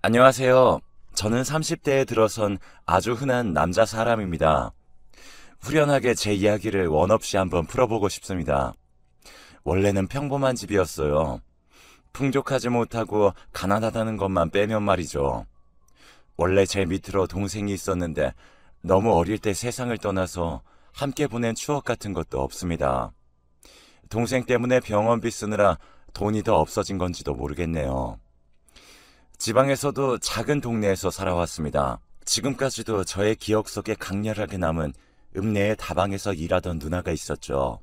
안녕하세요. 저는 30대에 들어선 아주 흔한 남자 사람입니다. 후련하게 제 이야기를 원 없이 한번 풀어보고 싶습니다. 원래는 평범한 집이었어요. 풍족하지 못하고 가난하다는 것만 빼면 말이죠. 원래 제 밑으로 동생이 있었는데 너무 어릴 때 세상을 떠나서 함께 보낸 추억 같은 것도 없습니다. 동생 때문에 병원비 쓰느라 돈이 더 없어진 건지도 모르겠네요. 지방에서도 작은 동네에서 살아왔습니다. 지금까지도 저의 기억 속에 강렬하게 남은 읍내의 다방에서 일하던 누나가 있었죠.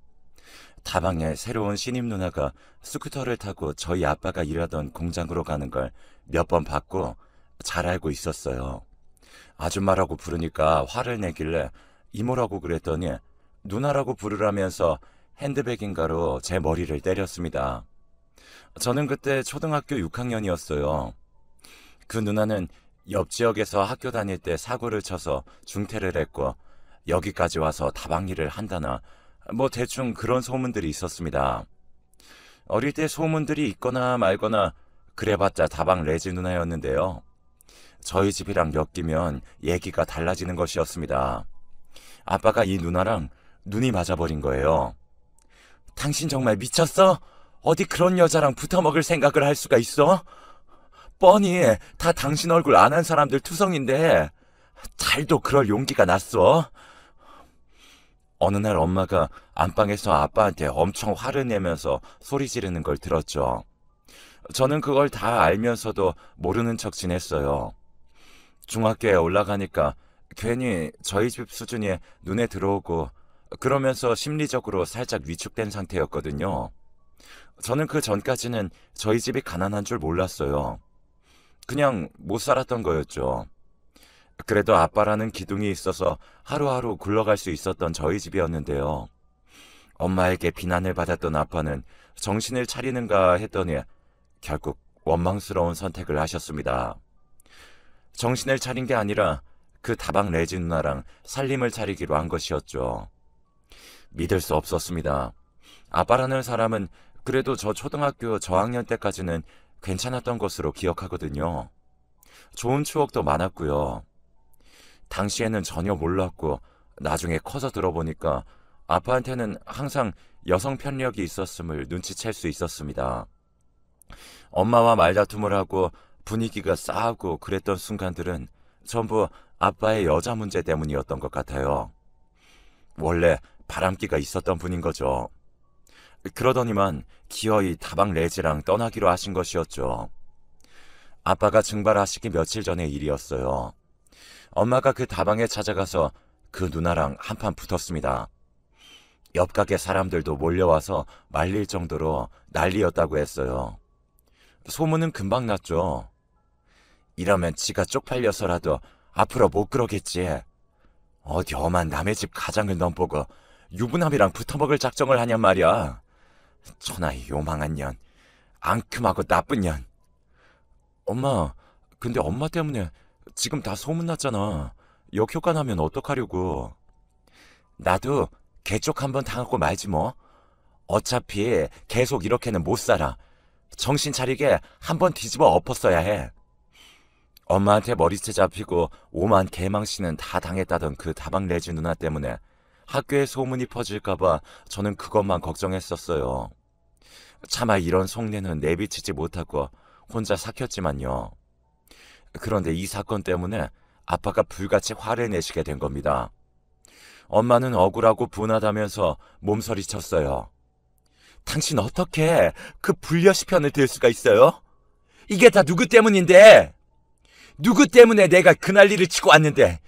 다방에 새로운 신입 누나가 스쿠터를 타고 저희 아빠가 일하던 공장으로 가는 걸 몇 번 봤고 잘 알고 있었어요. 아줌마라고 부르니까 화를 내길래 이모라고 그랬더니 누나라고 부르라면서 핸드백인가로 제 머리를 때렸습니다. 저는 그때 초등학교 6학년이었어요. 그 누나는 옆 지역에서 학교 다닐 때 사고를 쳐서 중퇴를 했고 여기까지 와서 다방 일을 한다나 뭐 대충 그런 소문들이 있었습니다. 어릴 때 소문들이 있거나 말거나 그래봤자 다방 레지 누나였는데요. 저희 집이랑 엮이면 얘기가 달라지는 것이었습니다. 아빠가 이 누나랑 눈이 맞아버린 거예요. 당신 정말 미쳤어? 어디 그런 여자랑 붙어먹을 생각을 할 수가 있어? 뻔히 다 당신 얼굴 안 한 사람들 투성인데 잘도 그럴 용기가 났어? 어느 날 엄마가 안방에서 아빠한테 엄청 화를 내면서 소리 지르는 걸 들었죠. 저는 그걸 다 알면서도 모르는 척 지냈어요. 중학교에 올라가니까 괜히 저희 집 수준이 눈에 들어오고 그러면서 심리적으로 살짝 위축된 상태였거든요. 저는 그 전까지는 저희 집이 가난한 줄 몰랐어요. 그냥 못 살았던 거였죠. 그래도 아빠라는 기둥이 있어서 하루하루 굴러갈 수 있었던 저희 집이었는데요. 엄마에게 비난을 받았던 아빠는 정신을 차리는가 했더니 결국 원망스러운 선택을 하셨습니다. 정신을 차린 게 아니라 그 다방 레지 누나랑 살림을 차리기로 한 것이었죠. 믿을 수 없었습니다. 아빠라는 사람은 그래도 저 초등학교 저학년 때까지는 괜찮았던 것으로 기억하거든요. 좋은 추억도 많았고요. 당시에는 전혀 몰랐고 나중에 커서 들어보니까 아빠한테는 항상 여성 편력이 있었음을 눈치챌 수 있었습니다. 엄마와 말다툼을 하고 분위기가 싸하고 그랬던 순간들은 전부 아빠의 여자 문제 때문이었던 것 같아요. 원래 바람기가 있었던 분인 거죠. 그러더니만 기어이 다방 레지랑 떠나기로 하신 것이었죠. 아빠가 증발하시기 며칠 전의 일이었어요. 엄마가 그 다방에 찾아가서 그 누나랑 한판 붙었습니다. 옆 가게 사람들도 몰려와서 말릴 정도로 난리였다고 했어요. 소문은 금방 났죠. 이러면 지가 쪽팔려서라도 앞으로 못 그러겠지. 어디 엄한 남의 집 가장을 넘보고 유부남이랑 붙어먹을 작정을 하냔 말이야. 천하의 요망한 년, 앙큼하고 나쁜 년. 엄마, 근데 엄마 때문에 지금 다 소문났잖아. 역효과 나면 어떡하려고. 나도 개쪽 한번 당하고 말지 뭐. 어차피 계속 이렇게는 못 살아. 정신 차리게 한번 뒤집어 엎었어야 해. 엄마한테 머리채 잡히고 오만 개망신은 다 당했다던 그 다방 레지 누나 때문에 학교에 소문이 퍼질까봐 저는 그것만 걱정했었어요. 차마 이런 속내는 내비치지 못하고 혼자 삭혔지만요. 그런데 이 사건 때문에 아빠가 불같이 화를 내시게 된 겁니다. 엄마는 억울하고 분하다면서 몸서리쳤어요. 당신 어떻게 그 불려시 편을 들 수가 있어요? 이게 다 누구 때문인데? 누구 때문에 내가 그 난리를 치고 왔는데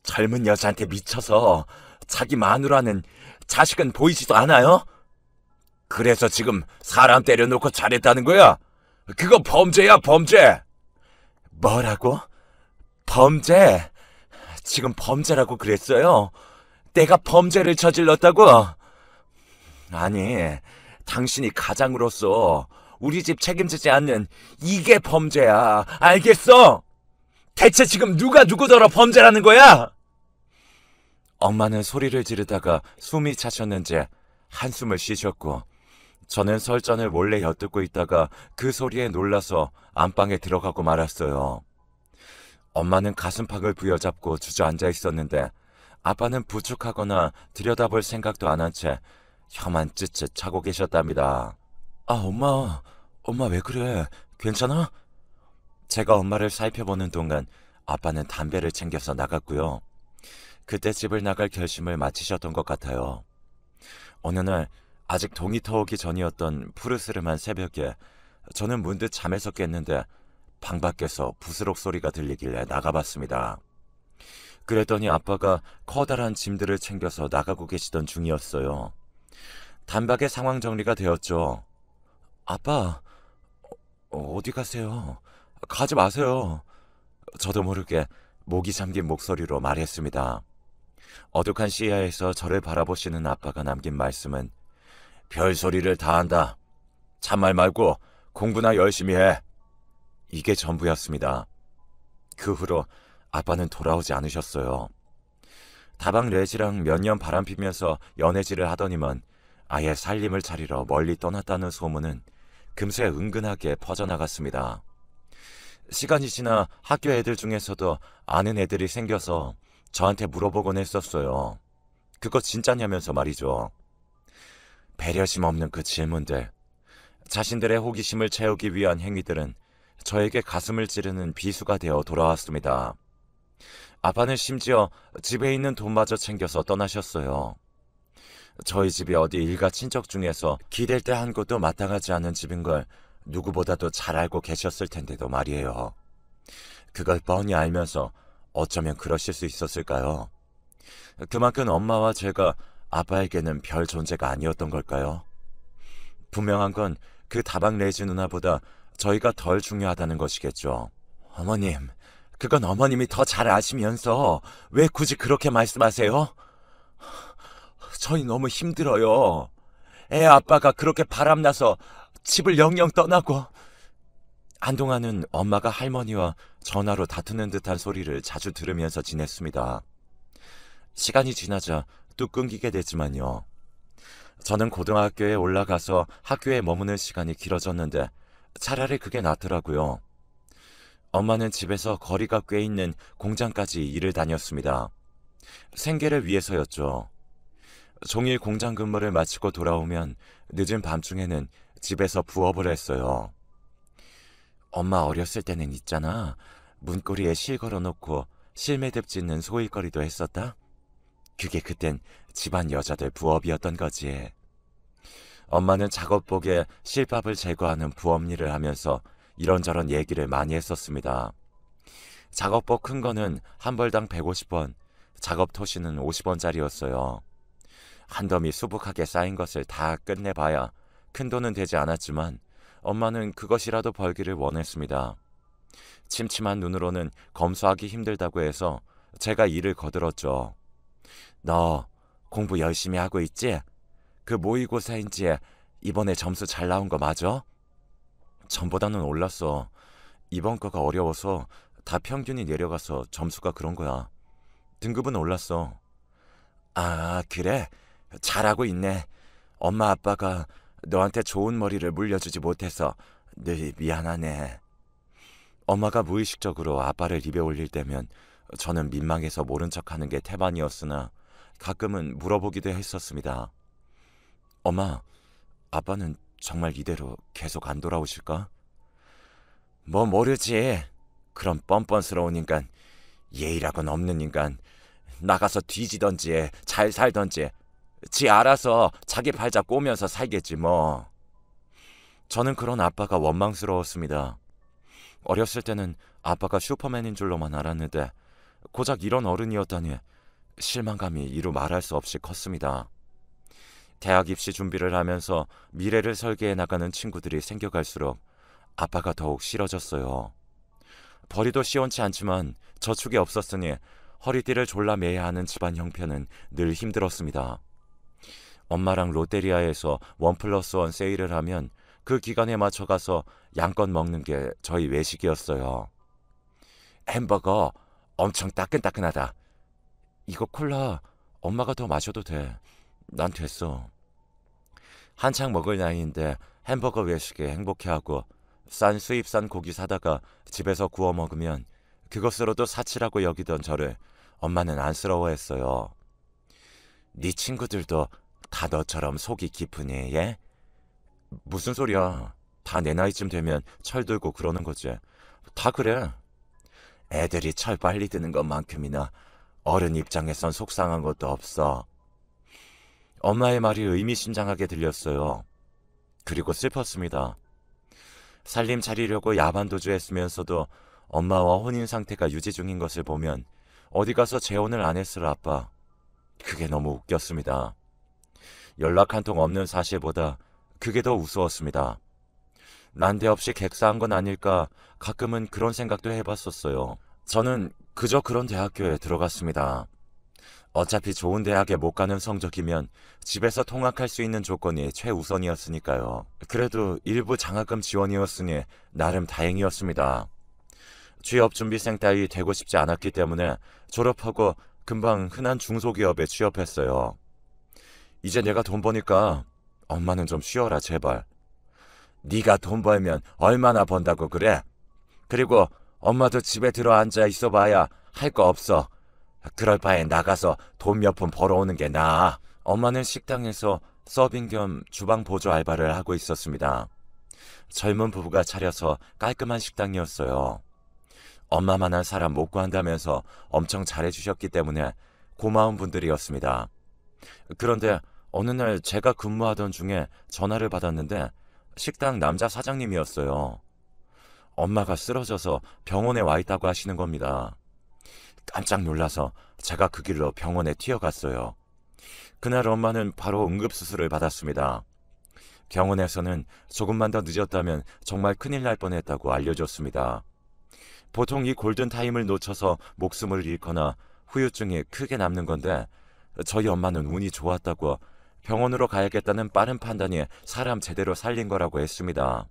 젊은 여자한테 미쳐서 자기 마누라는 자식은 보이지도 않아요? 그래서 지금 사람 때려놓고 잘했다는 거야? 그거 범죄야, 범죄! 뭐라고? 범죄? 지금 범죄라고 그랬어요? 내가 범죄를 저질렀다고? 아니, 당신이 가장으로서 우리 집 책임지지 않는 이게 범죄야. 알겠어? 대체 지금 누가 누구더러 범죄라는 거야? 엄마는 소리를 지르다가 숨이 차셨는지 한숨을 쉬셨고 저는 설전을 몰래 엿듣고 있다가 그 소리에 놀라서 안방에 들어가고 말았어요. 엄마는 가슴팍을 부여잡고 주저앉아 있었는데 아빠는 부축하거나 들여다볼 생각도 안 한 채 혀만 쯧쯧 차고 계셨답니다. 아, 엄마 왜 그래? 괜찮아? 제가 엄마를 살펴보는 동안 아빠는 담배를 챙겨서 나갔고요. 그때 집을 나갈 결심을 마치셨던 것 같아요. 어느 날 아직 동이 터오기 전이었던 푸르스름한 새벽에 저는 문득 잠에서 깼는데 방 밖에서 부스럭 소리가 들리길래 나가봤습니다. 그랬더니 아빠가 커다란 짐들을 챙겨서 나가고 계시던 중이었어요. 단박에 상황 정리가 되었죠. 아빠, 어디 가세요? 가지 마세요. 저도 모르게 목이 잠긴 목소리로 말했습니다. 어둑한 시야에서 저를 바라보시는 아빠가 남긴 말씀은 별소리를 다 한다. 참말 말고 공부나 열심히 해. 이게 전부였습니다. 그 후로 아빠는 돌아오지 않으셨어요. 다방 레지랑 몇 년 바람피면서 연애질을 하더니만 아예 살림을 차리러 멀리 떠났다는 소문은 금세 은근하게 퍼져나갔습니다. 시간이 지나 학교 애들 중에서도 아는 애들이 생겨서 저한테 물어보곤 했었어요. 그거 진짜냐면서 말이죠. 배려심 없는 그 질문들, 자신들의 호기심을 채우기 위한 행위들은 저에게 가슴을 찌르는 비수가 되어 돌아왔습니다. 아빠는 심지어 집에 있는 돈마저 챙겨서 떠나셨어요. 저희 집이 어디 일가 친척 중에서 기댈 때 한 곳도 마땅하지 않은 집인 걸 누구보다도 잘 알고 계셨을 텐데도 말이에요. 그걸 뻔히 알면서 어쩌면 그러실 수 있었을까요? 그만큼 엄마와 제가 아빠에게는 별 존재가 아니었던 걸까요? 분명한 건 그 다방 레지 누나보다 저희가 덜 중요하다는 것이겠죠. 어머님, 그건 어머님이 더 잘 아시면서 왜 굳이 그렇게 말씀하세요? 저희 너무 힘들어요. 애 아빠가 그렇게 바람나서 집을 영영 떠나고. 한동안은 엄마가 할머니와 전화로 다투는 듯한 소리를 자주 들으면서 지냈습니다. 시간이 지나자 뚝 끊기게 됐지만요. 저는 고등학교에 올라가서 학교에 머무는 시간이 길어졌는데 차라리 그게 낫더라고요. 엄마는 집에서 거리가 꽤 있는 공장까지 일을 다녔습니다. 생계를 위해서였죠. 종일 공장 근무를 마치고 돌아오면 늦은 밤중에는 집에서 부업을 했어요. 엄마 어렸을 때는 있잖아. 문고리에 실 걸어놓고 실매듭 짓는 소일거리도 했었다. 그게 그땐 집안 여자들 부업이었던 거지. 엄마는 작업복에 실밥을 제거하는 부업 일을 하면서 이런저런 얘기를 많이 했었습니다. 작업복 큰 거는 한 벌당 150원, 작업 토시는 50원짜리였어요. 한 더미 수북하게 쌓인 것을 다 끝내봐야 큰 돈은 되지 않았지만 엄마는 그것이라도 벌기를 원했습니다. 침침한 눈으로는 검소하기 힘들다고 해서 제가 일을 거들었죠. 너 공부 열심히 하고 있지? 그 모의고사인지 이번에 점수 잘 나온 거 맞아? 전보다는 올랐어. 이번 거가 어려워서 다 평균이 내려가서 점수가 그런 거야. 등급은 올랐어. 아, 그래? 잘하고 있네. 엄마 아빠가 너한테 좋은 머리를 물려주지 못해서 늘 미안하네. 엄마가 무의식적으로 아빠를 입에 올릴 때면 저는 민망해서 모른 척하는 게 태반이었으나 가끔은 물어보기도 했었습니다. 엄마, 아빠는 정말 이대로 계속 안 돌아오실까? 뭐 모르지. 그런 뻔뻔스러운 인간, 예의라고는 없는 인간, 나가서 뒤지던지 잘 살던지 지 알아서 자기 발 잡고 오면서 살겠지 뭐. 저는 그런 아빠가 원망스러웠습니다. 어렸을 때는 아빠가 슈퍼맨인 줄로만 알았는데 고작 이런 어른이었다니 실망감이 이루 말할 수 없이 컸습니다. 대학 입시 준비를 하면서 미래를 설계해 나가는 친구들이 생겨갈수록 아빠가 더욱 싫어졌어요. 벌이도 시원치 않지만 저축이 없었으니 허리띠를 졸라 매야 하는 집안 형편은 늘 힘들었습니다. 엄마랑 롯데리아에서 1+1 세일을 하면 그 기간에 맞춰 가서 양껏 먹는 게 저희 외식이었어요. 햄버거 엄청 따끈따끈하다. 이거 콜라 엄마가 더 마셔도 돼. 난 됐어. 한창 먹을 나이인데 햄버거 외식에 행복해하고 싼 수입산 고기 사다가 집에서 구워 먹으면 그것으로도 사치라고 여기던 저를 엄마는 안쓰러워했어요. 네 친구들도 다 너처럼 속이 깊으니, 예? 무슨 소리야. 다 내 나이쯤 되면 철들고 그러는 거지. 다 그래. 애들이 철 빨리 드는 것만큼이나 어른 입장에선 속상한 것도 없어. 엄마의 말이 의미심장하게 들렸어요. 그리고 슬펐습니다. 살림 차리려고 야반도주했으면서도 엄마와 혼인 상태가 유지 중인 것을 보면 어디 가서 재혼을 안 했을 아빠. 그게 너무 웃겼습니다. 연락 한 통 없는 사실보다 그게 더 우스웠습니다. 난데없이 객사한 건 아닐까 가끔은 그런 생각도 해봤었어요. 저는 그저 그런 대학교에 들어갔습니다. 어차피 좋은 대학에 못 가는 성적이면 집에서 통학할 수 있는 조건이 최우선이었으니까요. 그래도 일부 장학금 지원이었으니 나름 다행이었습니다. 취업준비생 따위 되고 싶지 않았기 때문에 졸업하고 금방 흔한 중소기업에 취업했어요. 이제 내가 돈 버니까 엄마는 좀 쉬어라 제발. 네가 돈 벌면 얼마나 번다고 그래? 그리고 엄마도 집에 들어앉아 있어봐야 할 거 없어. 그럴 바에 나가서 돈 몇 푼 벌어오는 게 나아. 엄마는 식당에서 서빙 겸 주방 보조 알바를 하고 있었습니다. 젊은 부부가 차려서 깔끔한 식당이었어요. 엄마만한 사람 못 구한다면서 엄청 잘해주셨기 때문에 고마운 분들이었습니다. 그런데 어느 날 제가 근무하던 중에 전화를 받았는데 식당 남자 사장님이었어요. 엄마가 쓰러져서 병원에 와 있다고 하시는 겁니다. 깜짝 놀라서 제가 그 길로 병원에 튀어갔어요. 그날 엄마는 바로 응급수술을 받았습니다. 병원에서는 조금만 더 늦었다면 정말 큰일 날 뻔했다고 알려줬습니다. 보통 이 골든타임을 놓쳐서 목숨을 잃거나 후유증이 크게 남는 건데 저희 엄마는 운이 좋았다고 병원으로 가야겠다는 빠른 판단이 사람 제대로 살린 거라고 했습니다.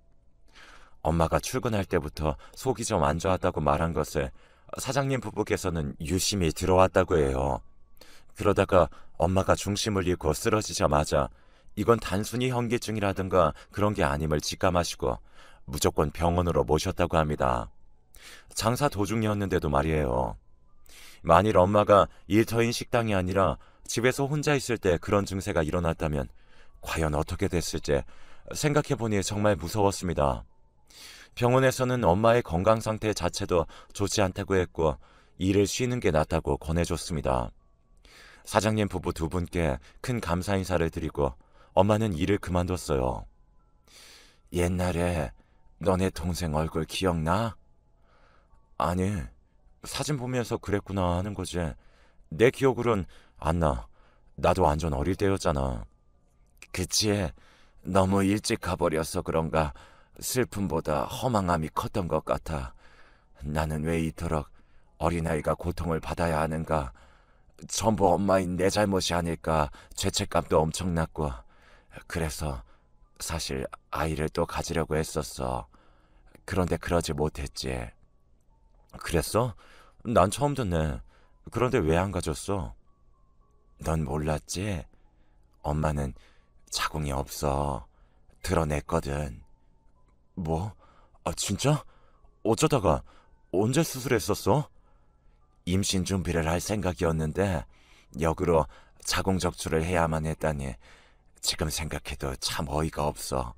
엄마가 출근할 때부터 속이 좀 안 좋았다고 말한 것을 사장님 부부께서는 유심히 들어왔다고 해요. 그러다가 엄마가 중심을 잃고 쓰러지자마자 이건 단순히 현기증이라든가 그런 게 아님을 직감하시고 무조건 병원으로 모셨다고 합니다. 장사 도중이었는데도 말이에요. 만일 엄마가 일터인 식당이 아니라 집에서 혼자 있을 때 그런 증세가 일어났다면 과연 어떻게 됐을지 생각해보니 정말 무서웠습니다. 병원에서는 엄마의 건강 상태 자체도 좋지 않다고 했고 일을 쉬는 게 낫다고 권해줬습니다. 사장님 부부 두 분께 큰 감사 인사를 드리고 엄마는 일을 그만뒀어요. 옛날에 너네 동생 얼굴 기억나? 아니, 사진 보면서 그랬구나 하는 거지. 내 기억으론 안 나. 나도 완전 어릴 때였잖아. 그치? 너무 일찍 가버려서 그런가 슬픔보다 허망함이 컸던 것 같아. 나는 왜 이토록 어린아이가 고통을 받아야 하는가. 전부 엄마인 내 잘못이 아닐까 죄책감도 엄청났고 그래서 사실 아이를 또 가지려고 했었어. 그런데 그러지 못했지. 그랬어? 난 처음 듣네. 그런데 왜 안 가졌어? 넌 몰랐지? 엄마는 자궁이 없어. 드러냈거든. 뭐? 아 진짜? 어쩌다가 언제 수술했었어? 임신 준비를 할 생각이었는데 역으로 자궁 적출을 해야만 했다니 지금 생각해도 참 어이가 없어.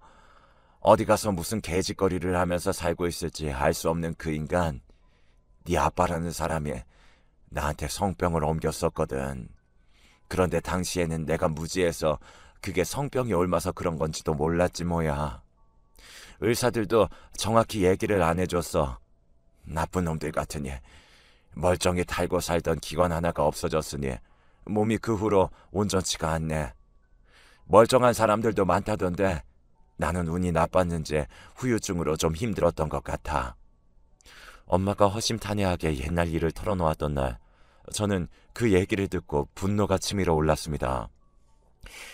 어디 가서 무슨 개짓거리를 하면서 살고 있을지 알 수 없는 그 인간, 네 아빠라는 사람이 나한테 성병을 옮겼었거든. 그런데 당시에는 내가 무지해서 그게 성병이 옮아서 그런 건지도 몰랐지 뭐야. 의사들도 정확히 얘기를 안 해줬어. 나쁜 놈들 같으니. 멀쩡히 달고 살던 기관 하나가 없어졌으니 몸이 그 후로 온전치가 않네. 멀쩡한 사람들도 많다던데 나는 운이 나빴는지 후유증으로 좀 힘들었던 것 같아. 엄마가 허심탄회하게 옛날 일을 털어놓았던 날 저는 그 얘기를 듣고 분노가 치밀어 올랐습니다.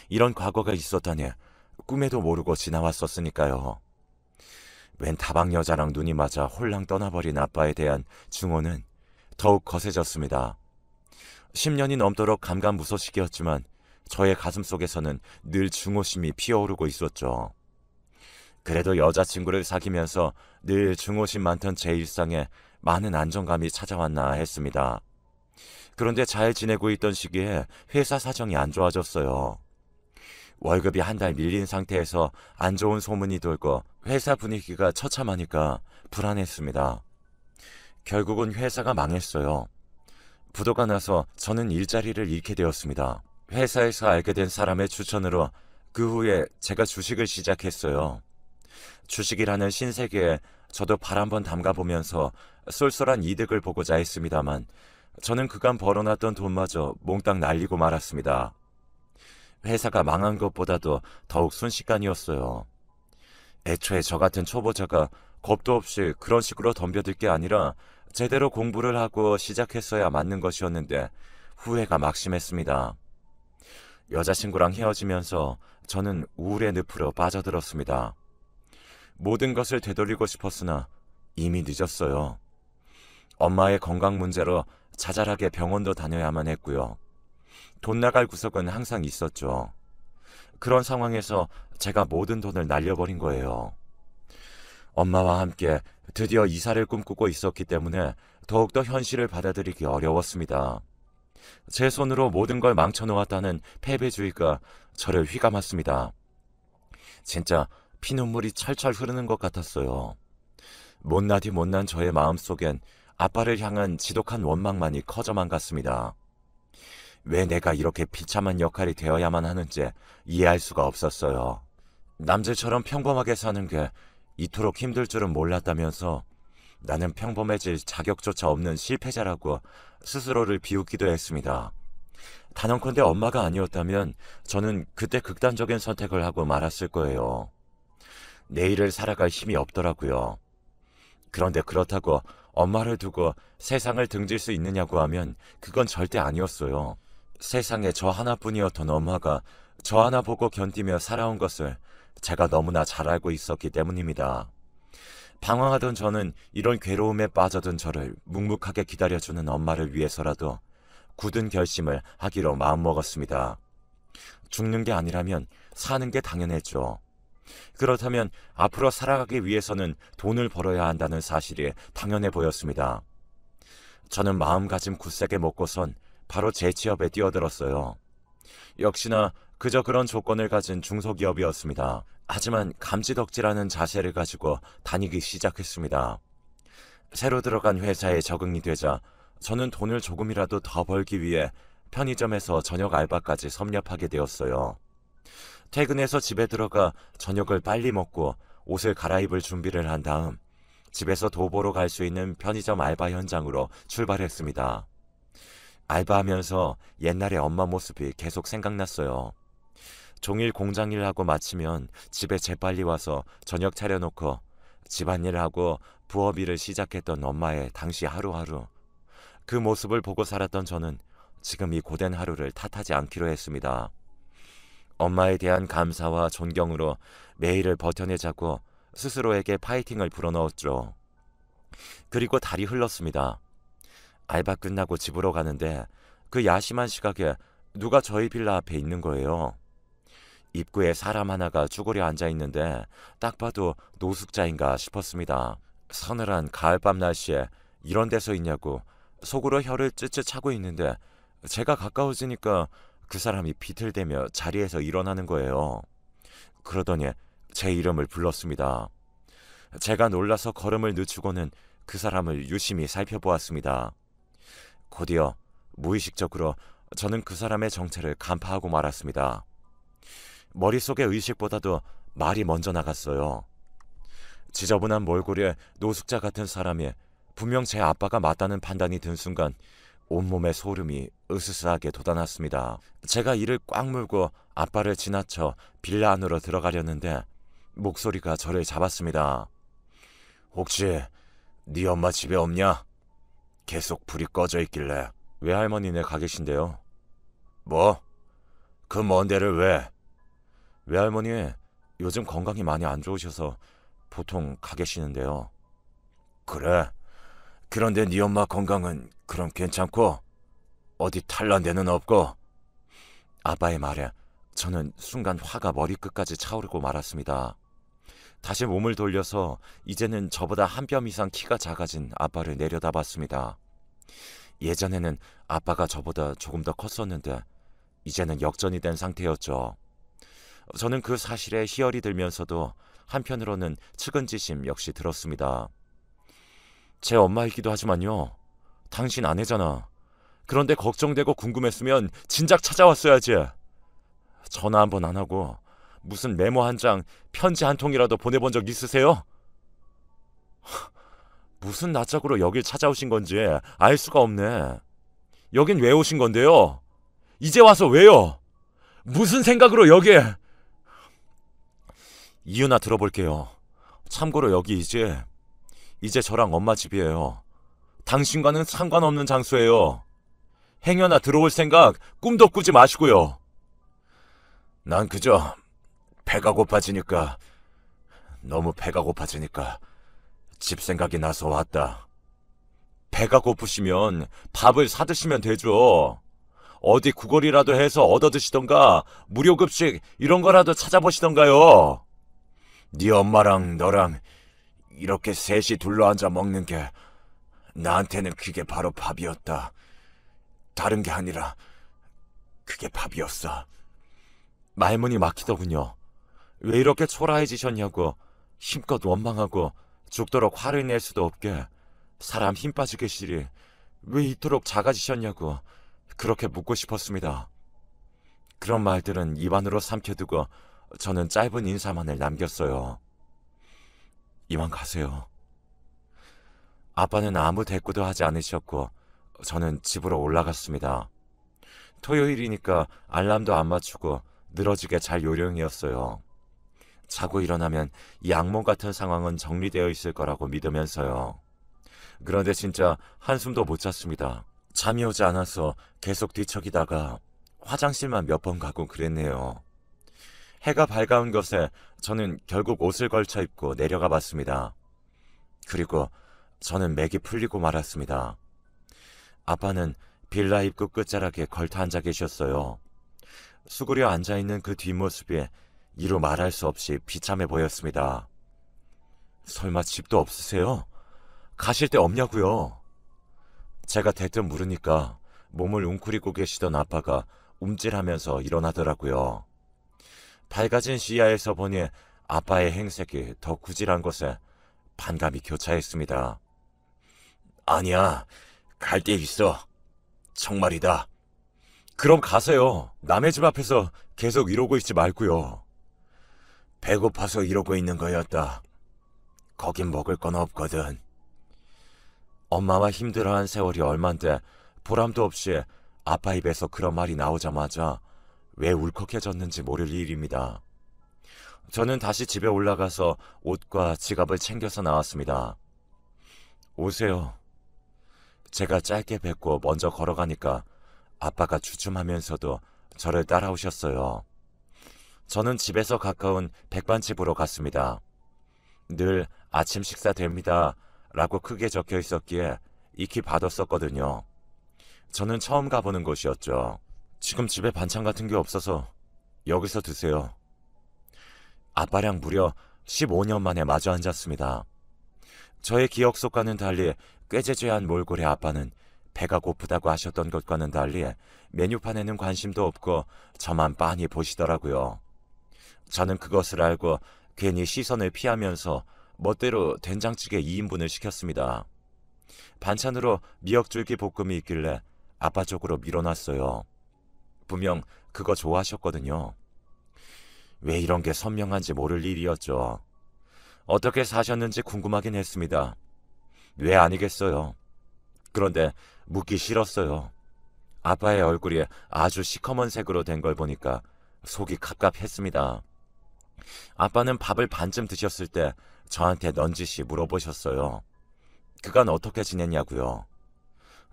이런 과거가 있었다니 꿈에도 모르고 지나왔었으니까요. 웬 다방 여자랑 눈이 맞아 홀랑 떠나버린 아빠에 대한 증오는 더욱 거세졌습니다. 10년이 넘도록 감감무소식이었지만 저의 가슴속에서는 늘 증오심이 피어오르고 있었죠. 그래도 여자친구를 사귀면서 늘 증오심 많던 제 일상에 많은 안정감이 찾아왔나 했습니다. 그런데 잘 지내고 있던 시기에 회사 사정이 안 좋아졌어요. 월급이 한 달 밀린 상태에서 안 좋은 소문이 돌고 회사 분위기가 처참하니까 불안했습니다. 결국은 회사가 망했어요. 부도가 나서 저는 일자리를 잃게 되었습니다. 회사에서 알게 된 사람의 추천으로 그 후에 제가 주식을 시작했어요. 주식이라는 신세계에 저도 발 한번 담가보면서 쏠쏠한 이득을 보고자 했습니다만 저는 그간 벌어놨던 돈마저 몽땅 날리고 말았습니다. 회사가 망한 것보다도 더욱 순식간이었어요. 애초에 저 같은 초보자가 겁도 없이 그런 식으로 덤벼들 게 아니라 제대로 공부를 하고 시작했어야 맞는 것이었는데 후회가 막심했습니다. 여자친구랑 헤어지면서 저는 우울의 늪으로 빠져들었습니다. 모든 것을 되돌리고 싶었으나 이미 늦었어요. 엄마의 건강 문제로 자잘하게 병원도 다녀야만 했고요. 돈 나갈 구석은 항상 있었죠. 그런 상황에서 제가 모든 돈을 날려버린 거예요. 엄마와 함께 드디어 이사를 꿈꾸고 있었기 때문에 더욱더 현실을 받아들이기 어려웠습니다. 제 손으로 모든 걸 망쳐놓았다는 패배주의가 저를 휘감았습니다. 진짜 피눈물이 철철 흐르는 것 같았어요. 못나디 못난 저의 마음속엔 아빠를 향한 지독한 원망만이 커져만 갔습니다. 왜 내가 이렇게 비참한 역할이 되어야만 하는지 이해할 수가 없었어요. 남들처럼 평범하게 사는 게 이토록 힘들 줄은 몰랐다면서 나는 평범해질 자격조차 없는 실패자라고 스스로를 비웃기도 했습니다. 단언컨대 엄마가 아니었다면 저는 그때 극단적인 선택을 하고 말았을 거예요. 내일을 살아갈 힘이 없더라고요. 그런데 그렇다고 엄마를 두고 세상을 등질 수 있느냐고 하면 그건 절대 아니었어요. 세상에 저 하나뿐이었던 엄마가 저 하나 보고 견디며 살아온 것을 제가 너무나 잘 알고 있었기 때문입니다. 방황하던 저는 이런 괴로움에 빠져든 저를 묵묵하게 기다려주는 엄마를 위해서라도 굳은 결심을 하기로 마음먹었습니다. 죽는 게 아니라면 사는 게 당연했죠. 그렇다면 앞으로 살아가기 위해서는 돈을 벌어야 한다는 사실이 당연해 보였습니다. 저는 마음가짐 굳세게 먹고선 바로 재취업에 뛰어들었어요. 역시나 그저 그런 조건을 가진 중소기업이었습니다. 하지만 감지덕지라는 자세를 가지고 다니기 시작했습니다. 새로 들어간 회사에 적응이 되자 저는 돈을 조금이라도 더 벌기 위해 편의점에서 저녁 알바까지 섭렵하게 되었어요. 퇴근해서 집에 들어가 저녁을 빨리 먹고 옷을 갈아입을 준비를 한 다음 집에서 도보로 갈 수 있는 편의점 알바 현장으로 출발했습니다. 알바하면서 옛날의 엄마 모습이 계속 생각났어요. 종일 공장일 하고 마치면 집에 재빨리 와서 저녁 차려놓고 집안일을 하고 부업일을 시작했던 엄마의 당시 하루하루. 그 모습을 보고 살았던 저는 지금 이 고된 하루를 탓하지 않기로 했습니다. 엄마에 대한 감사와 존경으로 매일을 버텨내자고 스스로에게 파이팅을 불어넣었죠. 그리고 달이 흘렀습니다. 알바 끝나고 집으로 가는데 그 야심한 시각에 누가 저희 빌라 앞에 있는 거예요. 입구에 사람 하나가 쭈그려 앉아있는데 딱 봐도 노숙자인가 싶었습니다. 서늘한 가을밤 날씨에 이런 데서 있냐고 속으로 혀를 쯧쯧 차고 있는데 제가 가까워지니까 그 사람이 비틀대며 자리에서 일어나는 거예요. 그러더니 제 이름을 불렀습니다. 제가 놀라서 걸음을 늦추고는 그 사람을 유심히 살펴보았습니다. 곧이어 무의식적으로 저는 그 사람의 정체를 간파하고 말았습니다. 머릿속의 의식보다도 말이 먼저 나갔어요. 지저분한 몰골에 노숙자 같은 사람이 분명 제 아빠가 맞다는 판단이 든 순간 온몸에 소름이 으스스하게 돋아났습니다. 제가 이를 꽉 물고 아빠를 지나쳐 빌라 안으로 들어가려는데 목소리가 저를 잡았습니다. 혹시 네 엄마 집에 없냐? 계속 불이 꺼져 있길래. 외할머니네 가 계신데요. 뭐? 그 먼 데를 왜? 외할머니 요즘 건강이 많이 안 좋으셔서 보통 가 계시는데요. 그래? 그런데 네 엄마 건강은 그럼 괜찮고? 어디 탈난 데는 없고? 아빠의 말에 저는 순간 화가 머리끝까지 차오르고 말았습니다. 다시 몸을 돌려서 이제는 저보다 한 뼘 이상 키가 작아진 아빠를 내려다봤습니다. 예전에는 아빠가 저보다 조금 더 컸었는데 이제는 역전이 된 상태였죠. 저는 그 사실에 희열이 들면서도 한편으로는 측은지심 역시 들었습니다. 제 엄마이기도 하지만요. 당신 아내잖아. 그런데 걱정되고 궁금했으면 진작 찾아왔어야지. 전화 한 번 안 하고 무슨 메모 한 장, 편지 한 통이라도 보내본 적 있으세요? 무슨 낯짝으로 여길 찾아오신 건지 알 수가 없네. 여긴 왜 오신 건데요? 이제 와서 왜요? 무슨 생각으로 여기에... 이유나 들어볼게요. 참고로 여기 이제 저랑 엄마 집이에요. 당신과는 상관없는 장소예요. 행여나 들어올 생각 꿈도 꾸지 마시고요. 난 그저 너무 배가 고파지니까 집 생각이 나서 왔다. 배가 고프시면 밥을 사드시면 되죠. 어디 구걸이라도 해서 얻어드시던가 무료급식 이런 거라도 찾아보시던가요. 네 엄마랑 너랑 이렇게 셋이 둘러앉아 먹는 게 나한테는 그게 바로 밥이었다. 다른 게 아니라 그게 밥이었어. 말문이 막히더군요. 왜 이렇게 초라해지셨냐고 힘껏 원망하고 죽도록 화를 낼 수도 없게 사람 힘 빠지게 시리 왜 이토록 작아지셨냐고 그렇게 묻고 싶었습니다. 그런 말들은 입안으로 삼켜두고 저는 짧은 인사만을 남겼어요. 이만 가세요. 아빠는 아무 대꾸도 하지 않으셨고 저는 집으로 올라갔습니다. 토요일이니까 알람도 안 맞추고 늘어지게 잘 요령이었어요. 자고 일어나면 이 악몽 같은 상황은 정리되어 있을 거라고 믿으면서요. 그런데 진짜 한숨도 못 잤습니다. 잠이 오지 않아서 계속 뒤척이다가 화장실만 몇 번 가고 그랬네요. 해가 밝아온 것에 저는 결국 옷을 걸쳐 입고 내려가 봤습니다. 그리고 저는 맥이 풀리고 말았습니다. 아빠는 빌라 입구 끝자락에 걸터 앉아 계셨어요. 수그려 앉아있는 그 뒷모습이 이루 말할 수 없이 비참해 보였습니다. 설마 집도 없으세요? 가실 데 없냐고요? 제가 대뜸 물으니까 몸을 웅크리고 계시던 아빠가 움찔하면서 일어나더라고요. 밝아진 시야에서 보니 아빠의 행색이 더 구질한 것에 반감이 교차했습니다. 아니야, 갈 데 있어. 정말이다. 그럼 가세요. 남의 집 앞에서 계속 이러고 있지 말고요. 배고파서 이러고 있는 거였다. 거긴 먹을 건 없거든. 엄마와 힘들어한 세월이 얼만데 보람도 없이 아빠 입에서 그런 말이 나오자마자 왜 울컥해졌는지 모를 일입니다. 저는 다시 집에 올라가서 옷과 지갑을 챙겨서 나왔습니다. 오세요. 제가 짧게 뱉고 먼저 걸어가니까 아빠가 주춤하면서도 저를 따라오셨어요. 저는 집에서 가까운 백반집으로 갔습니다. 늘 아침 식사 됩니다 라고 크게 적혀 있었기에 익히 받았었거든요. 저는 처음 가보는 곳이었죠. 지금 집에 반찬 같은 게 없어서 여기서 드세요. 아빠랑 무려 15년 만에 마주 앉았습니다. 저의 기억 속과는 달리 꾀재재한 몰골의 아빠는 배가 고프다고 하셨던 것과는 달리 메뉴판에는 관심도 없고 저만 빤히 보시더라고요. 저는 그것을 알고 괜히 시선을 피하면서 멋대로 된장찌개 2인분을 시켰습니다. 반찬으로 미역줄기 볶음이 있길래 아빠 쪽으로 밀어놨어요. 분명 그거 좋아하셨거든요. 왜 이런 게 선명한지 모를 일이었죠. 어떻게 사셨는지 궁금하긴 했습니다. 왜 아니겠어요. 그런데 묻기 싫었어요. 아빠의 얼굴이 아주 시커먼 색으로 된 걸 보니까 속이 갑갑했습니다. 아빠는 밥을 반쯤 드셨을 때 저한테 넌지시 물어보셨어요. 그간 어떻게 지냈냐고요.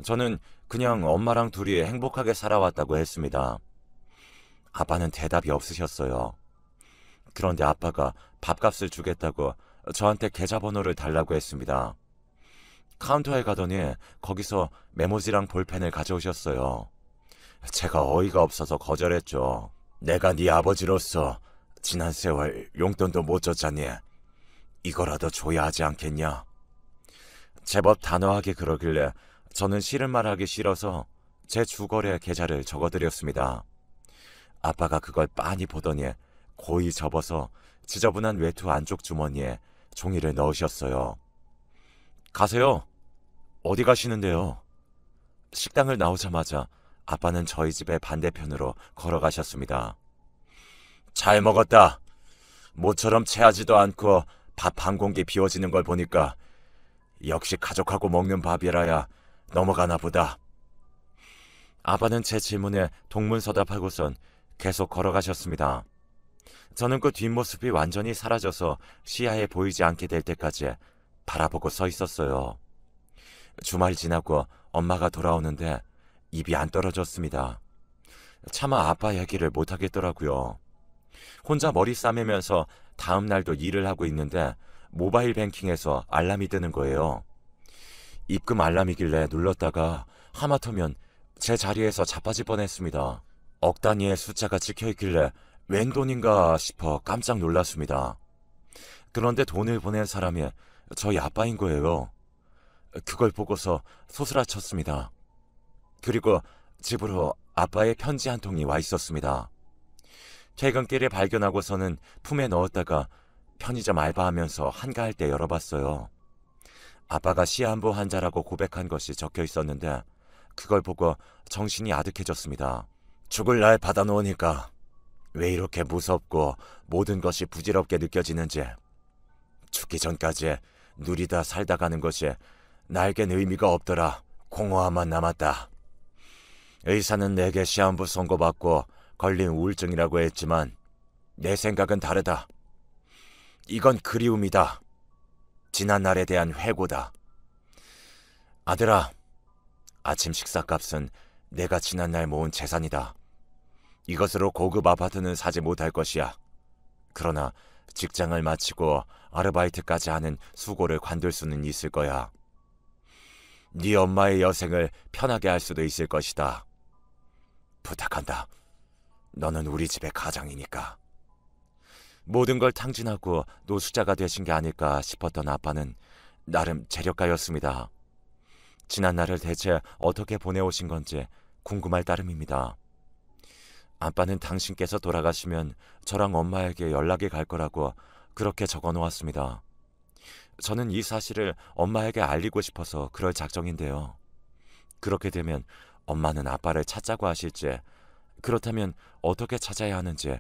저는 그냥 엄마랑 둘이 행복하게 살아왔다고 했습니다. 아빠는 대답이 없으셨어요. 그런데 아빠가 밥값을 주겠다고 저한테 계좌번호를 달라고 했습니다. 카운터에 가더니 거기서 메모지랑 볼펜을 가져오셨어요. 제가 어이가 없어서 거절했죠. 내가 네 아버지로서 지난 세월 용돈도 못 줬잖니. 이거라도 줘야 하지 않겠냐? 제법 단호하게 그러길래 저는 싫은 말 하기 싫어서 제 주거래 계좌를 적어드렸습니다. 아빠가 그걸 빤히 보더니 고이 접어서 지저분한 외투 안쪽 주머니에 종이를 넣으셨어요. 가세요. 어디 가시는데요? 식당을 나오자마자 아빠는 저희 집의 반대편으로 걸어가셨습니다. 잘 먹었다. 모처럼 체하지도 않고 밥 한 공기 비워지는 걸 보니까 역시 가족하고 먹는 밥이라야 넘어가나 보다. 아빠는 제 질문에 동문서답하고선 계속 걸어가셨습니다. 저는 그 뒷모습이 완전히 사라져서 시야에 보이지 않게 될 때까지 바라보고 서 있었어요. 주말이 지나고 엄마가 돌아오는데 입이 안 떨어졌습니다. 차마 아빠 얘기를 못 하겠더라고요. 혼자 머리 싸매면서 다음 날도 일을 하고 있는데 모바일 뱅킹에서 알람이 뜨는 거예요. 입금 알람이길래 눌렀다가 하마터면 제 자리에서 자빠질 뻔했습니다. 억 단위의 숫자가 찍혀있길래 웬 돈인가 싶어 깜짝 놀랐습니다. 그런데 돈을 보낸 사람이 저희 아빠인 거예요. 그걸 보고서 소스라쳤습니다. 그리고 집으로 아빠의 편지 한 통이 와 있었습니다. 퇴근길에 발견하고서는 품에 넣었다가 편의점 알바하면서 한가할 때 열어봤어요. 아빠가 시한부 환자라고 고백한 것이 적혀 있었는데 그걸 보고 정신이 아득해졌습니다. 죽을 날 받아놓으니까 왜 이렇게 무섭고 모든 것이 부질없게 느껴지는지. 죽기 전까지 누리다 살다 가는 것이 나에겐 의미가 없더라. 공허함만 남았다. 의사는 내게 시한부 선고받고 걸린 우울증이라고 했지만 내 생각은 다르다. 이건 그리움이다. 지난 날에 대한 회고다. 아들아, 아침 식사값은 내가 지난날 모은 재산이다. 이것으로 고급 아파트는 사지 못할 것이야. 그러나 직장을 마치고 아르바이트까지 하는 수고를 관둘 수는 있을 거야. 네 엄마의 여생을 편하게 할 수도 있을 것이다. 부탁한다. 너는 우리 집의 가장이니까. 모든 걸 탕진하고 노숙자가 되신 게 아닐까 싶었던 아빠는 나름 재력가였습니다. 지난 날을 대체 어떻게 보내오신 건지 궁금할 따름입니다. 아빠는 당신께서 돌아가시면 저랑 엄마에게 연락이 갈 거라고 그렇게 적어 놓았습니다. 저는 이 사실을 엄마에게 알리고 싶어서 그럴 작정인데요. 그렇게 되면 엄마는 아빠를 찾자고 하실지, 그렇다면 어떻게 찾아야 하는지